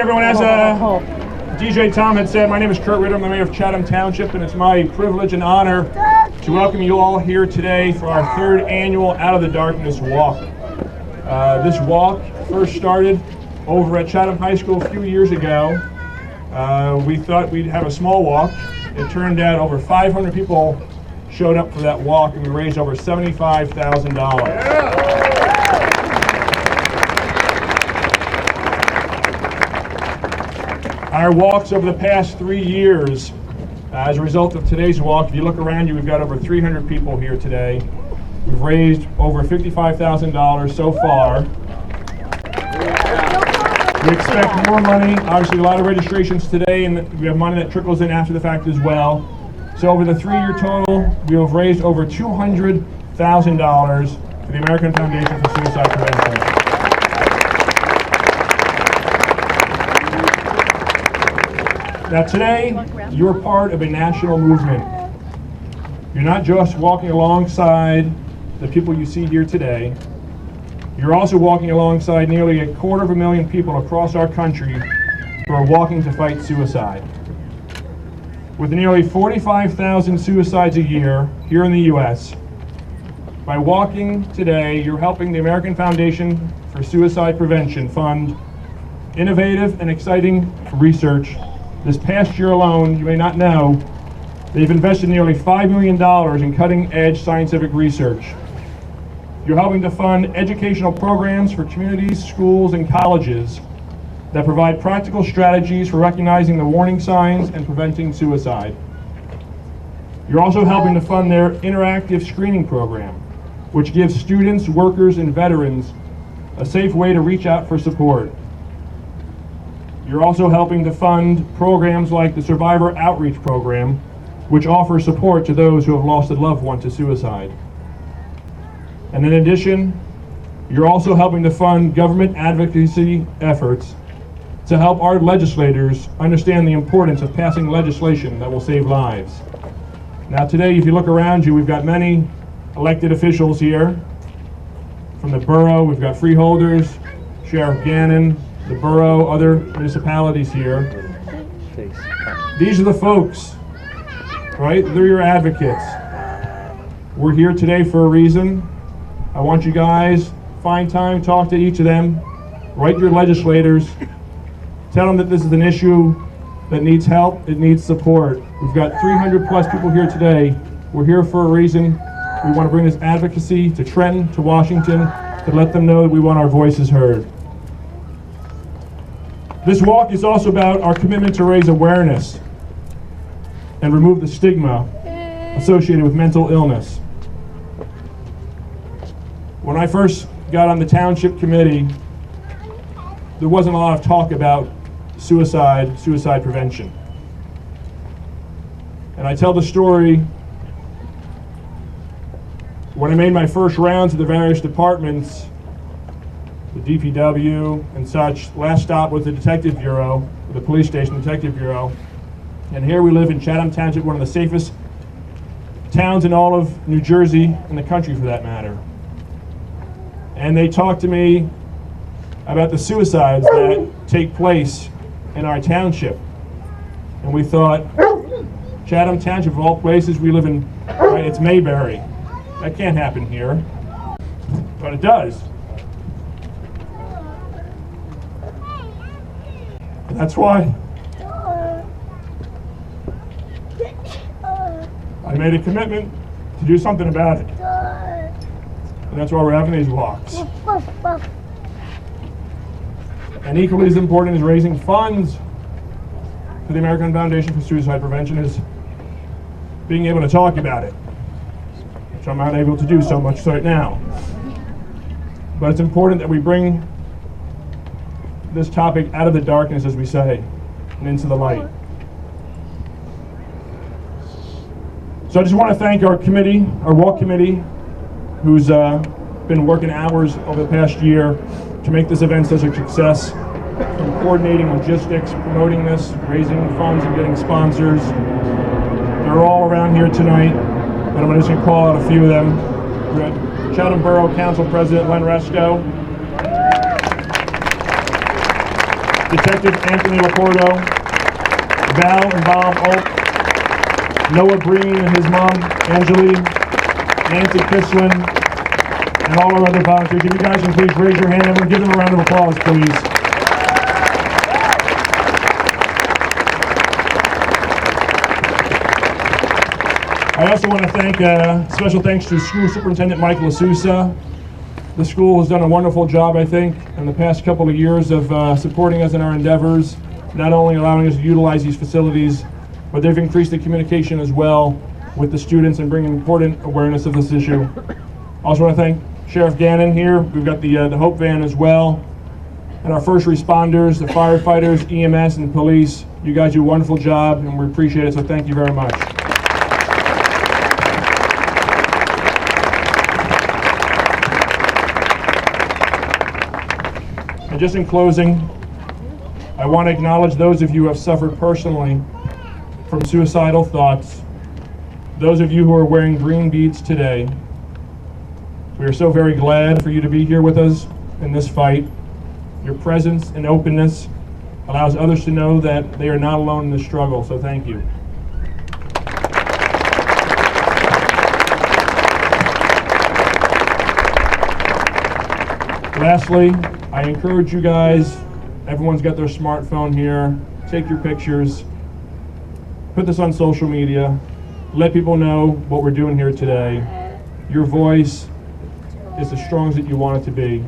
morning, everyone. As DJ Tom had said, my name is Kurt Ritter. I'm the mayor of Chatham Township, and it's my privilege and honor to welcome you all here today for our third annual Out of the Darkness Walk. This walk first started over at Chatham High School a few years ago. We thought we'd have a small walk. It turned out over 500 people showed up for that walk, and we raised over $75,000. Our walks over the past 3 years, as a result of today's walk, if you look around you, we've got over 300 people here today. We've raised over $55,000 so far. We expect more money. Obviously, a lot of registrations today, and we have money that trickles in after the fact as well. So over the 3-year total, we have raised over $200,000 for the American Foundation for Suicide Prevention. Now today, you're part of a national movement. You're not just walking alongside the people you see here today. You're also walking alongside nearly 250,000 people across our country who are walking to fight suicide. With nearly 45,000 suicides a year here in the U.S., by walking today, you're helping the American Foundation for Suicide Prevention fund innovative and exciting research. This past year alone, you may not know, they've invested nearly $5 million in cutting-edge scientific research. You're helping to fund educational programs for communities, schools, and colleges that provide practical strategies for recognizing the warning signs and preventing suicide. You're also helping to fund their interactive screening program, which gives students, workers, and veterans a safe way to reach out for support. You're also helping to fund programs like the Survivor Outreach Program, which offers support to those who have lost a loved one to suicide. And in addition, you're also helping to fund government advocacy efforts to help our legislators understand the importance of passing legislation that will save lives. Now today, if you look around you, we've got many elected officials here. From the borough, we've got freeholders, Sheriff Gannon, the borough, other municipalities here. These are the folks, right? They're your advocates. We're here today for a reason. I want you guys, find time, talk to each of them, write your legislators, tell them that this is an issue that needs help, it needs support. We've got 300 plus people here today. We're here for a reason. We want to bring this advocacy to Trenton, to Washington, to let them know that we want our voices heard. This walk is also about our commitment to raise awareness and remove the stigma associated with mental illness. When I first got on the township committee, there wasn't a lot of talk about suicide prevention. And I tell the story, when I made my first round to the various departments, the DPW and such, last stop was the Detective Bureau, the police station Detective Bureau. And here we live in Chatham Township, one of the safest towns in all of New Jersey, and the country for that matter. And they talked to me about the suicides that take place in our township. And we thought, Chatham Township, of all places, we live in, right, it's Mayberry. That can't happen here. But it does. And that's why I made a commitment to do something about it. And that's why we're having these walks. And equally as important as raising funds for the American Foundation for Suicide Prevention is being able to talk about it, which I'm not able to do so much right now. But it's important that we bring this topic out of the darkness, as we say, and into the light. So I just want to thank our committee, our walk committee, who's been working hours over the past year to make this event such a success, from coordinating logistics, promoting this, raising funds and getting sponsors. They're all around here tonight, but I'm just going to call out a few of them. We got Chatham Borough Council President Len Resco. Detective Anthony Laporto, Val and Bob Alt, Noah Breen and his mom, Angeli, Nancy Kislin, and all our other volunteers. If you guys can please raise your hand, everyone give them a round of applause, please. I also want to thank, special thanks to School Superintendent Mike LaSousa. The school has done a wonderful job, I think, in the past couple of years of supporting us in our endeavors, not only allowing us to utilize these facilities, but they've increased the communication as well with the students and bringing important awareness of this issue. Also want to thank Sheriff Gannon here. We've got the Hope Van as well. And our first responders, the firefighters, EMS, and police. You guys do a wonderful job, and we appreciate it, so thank you very much. And just in closing, I want to acknowledge those of you who have suffered personally from suicidal thoughts. Those of you who are wearing green beads today, we are so very glad for you to be here with us in this fight. Your presence and openness allows others to know that they are not alone in this struggle, so thank you. Lastly, I encourage you guys, everyone's got their smartphone here, take your pictures, put this on social media, let people know what we're doing here today. Your voice is as strong as you want it to be.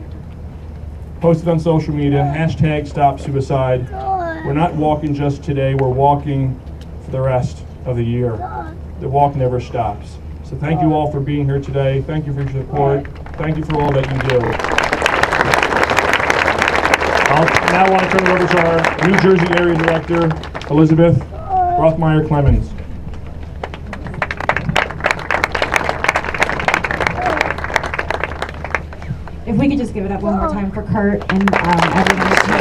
Post it on social media, hashtag Stop Suicide. We're not walking just today, we're walking for the rest of the year. The walk never stops. So thank you all for being here today. Thank you for your support. Thank you for all that you do. I'll now want to turn it over to our New Jersey Area Director, Elizabeth Rothmeyer-Clemens. If we could just give it up one more time for Kurt and everyone who's here.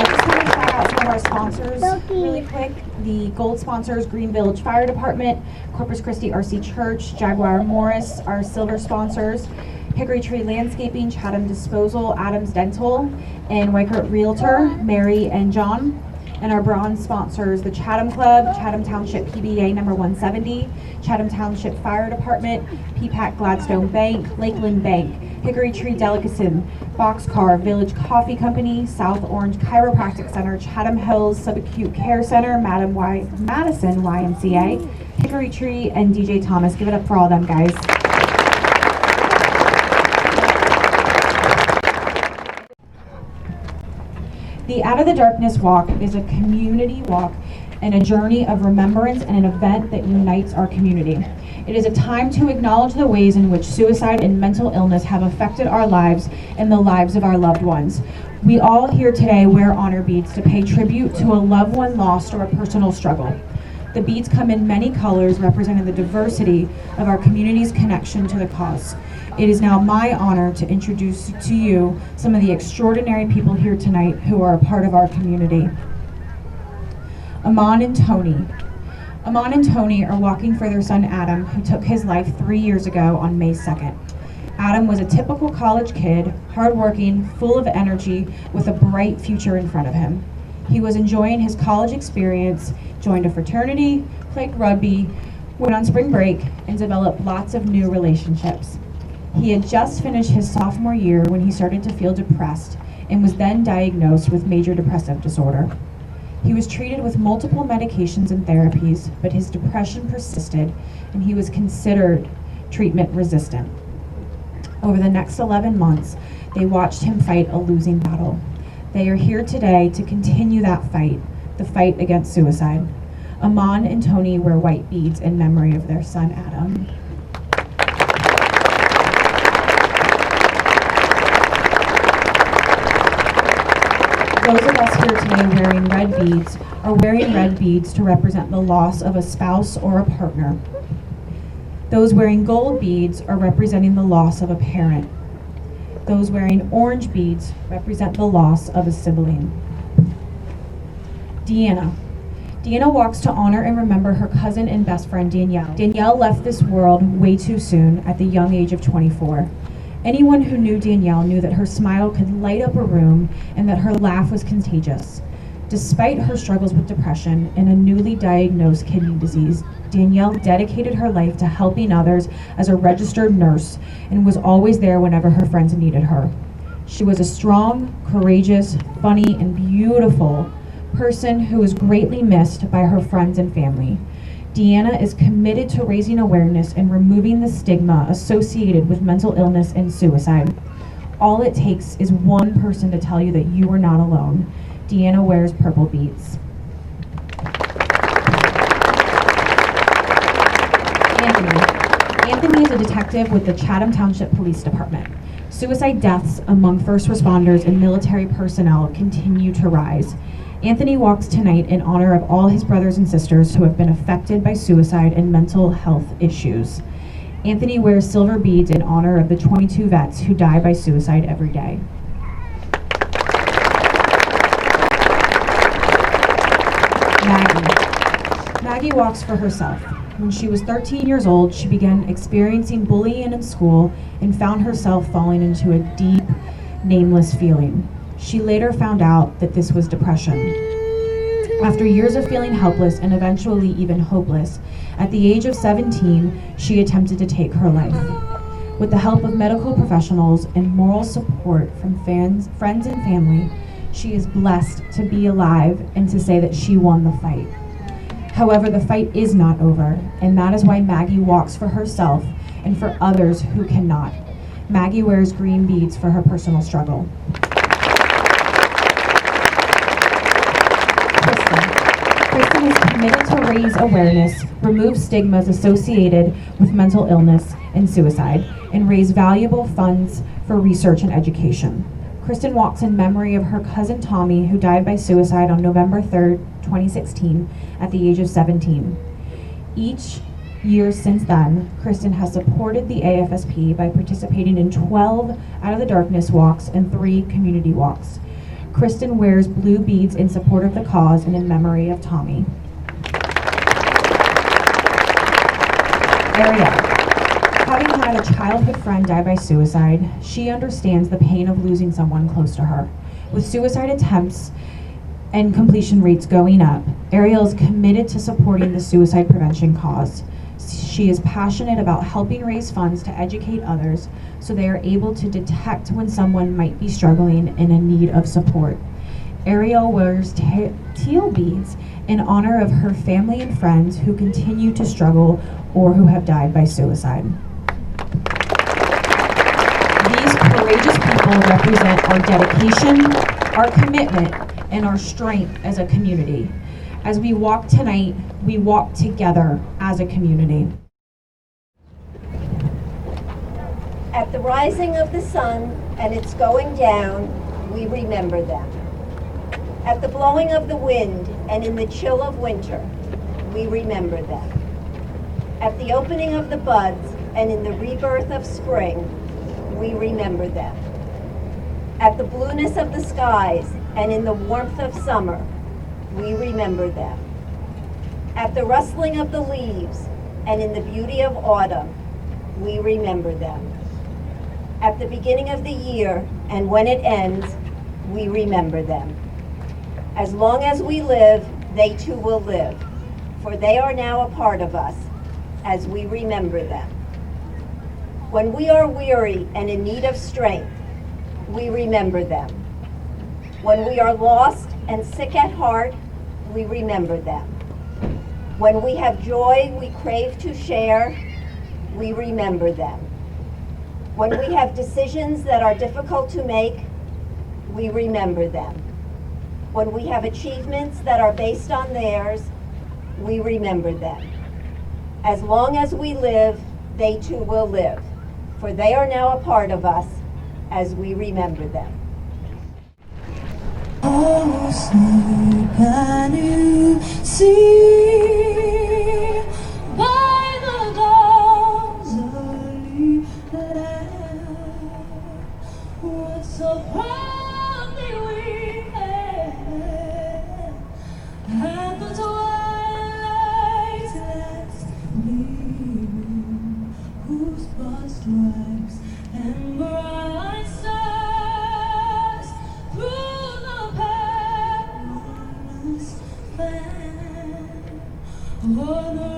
Just want to shout out some of our sponsors really quick. The gold sponsors, Green Village Fire Department, Corpus Christi RC Church, Jaguar Morris. Our silver sponsors, Hickory Tree Landscaping, Chatham Disposal, Adams Dental, and Weichert Realtor, Mary and John. And our bronze sponsors, the Chatham Club, Chatham Township PBA number 170, Chatham Township Fire Department, PPAC Gladstone Bank, Lakeland Bank, Hickory Tree Delicacy, Boxcar, Village Coffee Company, South Orange Chiropractic Center, Chatham Hills Subacute Care Center, Madison YMCA, Hickory Tree, and DJ Thomas. Give it up for all them guys. The Out of the Darkness Walk is a community walk and a journey of remembrance and an event that unites our community. It is a time to acknowledge the ways in which suicide and mental illness have affected our lives and the lives of our loved ones. We all here today wear honor beads to pay tribute to a loved one lost or a personal struggle. The beads come in many colors representing the diversity of our community's connection to the cause. It is now my honor to introduce to you some of the extraordinary people here tonight who are a part of our community. Amon and Tony. Amon and Tony are walking for their son Adam, who took his life 3 years ago on May 2nd. Adam was a typical college kid, hardworking, full of energy, with a bright future in front of him. He was enjoying his college experience, joined a fraternity, played rugby, went on spring break, and developed lots of new relationships. He had just finished his sophomore year when he started to feel depressed and was then diagnosed with major depressive disorder. He was treated with multiple medications and therapies, but his depression persisted and he was considered treatment resistant. Over the next 11 months, they watched him fight a losing battle. They are here today to continue that fight, the fight against suicide. Amon and Tony wear white beads in memory of their son Adam. Those of us here today wearing red beads are wearing red beads to represent the loss of a spouse or a partner. Those wearing gold beads are representing the loss of a parent. Those wearing orange beads represent the loss of a sibling. Deanna. Deanna walks to honor and remember her cousin and best friend Danielle. Danielle left this world way too soon at the young age of 24. Anyone who knew Danielle knew that her smile could light up a room and that her laugh was contagious. Despite her struggles with depression and a newly diagnosed kidney disease, Danielle dedicated her life to helping others as a registered nurse and was always there whenever her friends needed her. She was a strong, courageous, funny, and beautiful person who was greatly missed by her friends and family. Deanna is committed to raising awareness and removing the stigma associated with mental illness and suicide. All it takes is one person to tell you that you are not alone. Deanna wears purple beads. Anthony is a detective with the Chatham Township Police Department. Suicide deaths among first responders and military personnel continue to rise. Anthony walks tonight in honor of all his brothers and sisters who have been affected by suicide and mental health issues. Anthony wears silver beads in honor of the 22 vets who die by suicide every day. Maggie walks for herself. When she was 13 years old, she began experiencing bullying in school and found herself falling into a deep, nameless feeling. She later found out that this was depression. After years of feeling helpless and eventually even hopeless, at the age of 17, she attempted to take her life. With the help of medical professionals and moral support from friends and family, she is blessed to be alive and to say that she won the fight. However, the fight is not over, and that is why Maggie walks for herself and for others who cannot. Maggie wears green beads for her personal struggle. Kristen is committed to raise awareness, remove stigmas associated with mental illness and suicide, and raise valuable funds for research and education. Kristen walks in memory of her cousin Tommy, who died by suicide on November 3rd, 2016, at the age of 17. Each year since then, Kristen has supported the AFSP by participating in 12 Out of the Darkness walks and 3 community walks. Kristen wears blue beads in support of the cause and in memory of Tommy. Ariel. Having had a childhood friend die by suicide, she understands the pain of losing someone close to her. With suicide attempts and completion rates going up, Ariel is committed to supporting the suicide prevention cause. She is passionate about helping raise funds to educate others so they are able to detect when someone might be struggling and in need of support. Ariel wears teal beads in honor of her family and friends who continue to struggle or who have died by suicide. These courageous people represent our dedication, our commitment, and our strength as a community. As we walk tonight, we walk together as a community. At the rising of the sun and its going down, we remember them. At the blowing of the wind and in the chill of winter, we remember them. At the opening of the buds and in the rebirth of spring, we remember them. At the blueness of the skies and in the warmth of summer, we remember them. At the rustling of the leaves and in the beauty of autumn, we remember them. At the beginning of the year and when it ends, we remember them. As long as we live, they too will live, for they are now a part of us as we remember them. When we are weary and in need of strength, we remember them. When we are lost and sick at heart, we remember them. When we have joy we crave to share, we remember them. When we have decisions that are difficult to make, we remember them. When we have achievements that are based on theirs, we remember them. As long as we live, they too will live, for they are now a part of us as we remember them. Oh, sleep, can you see by the dawn's early light what so proudly we hailed at the twilight's last gleaming, whose broad stripes and bright other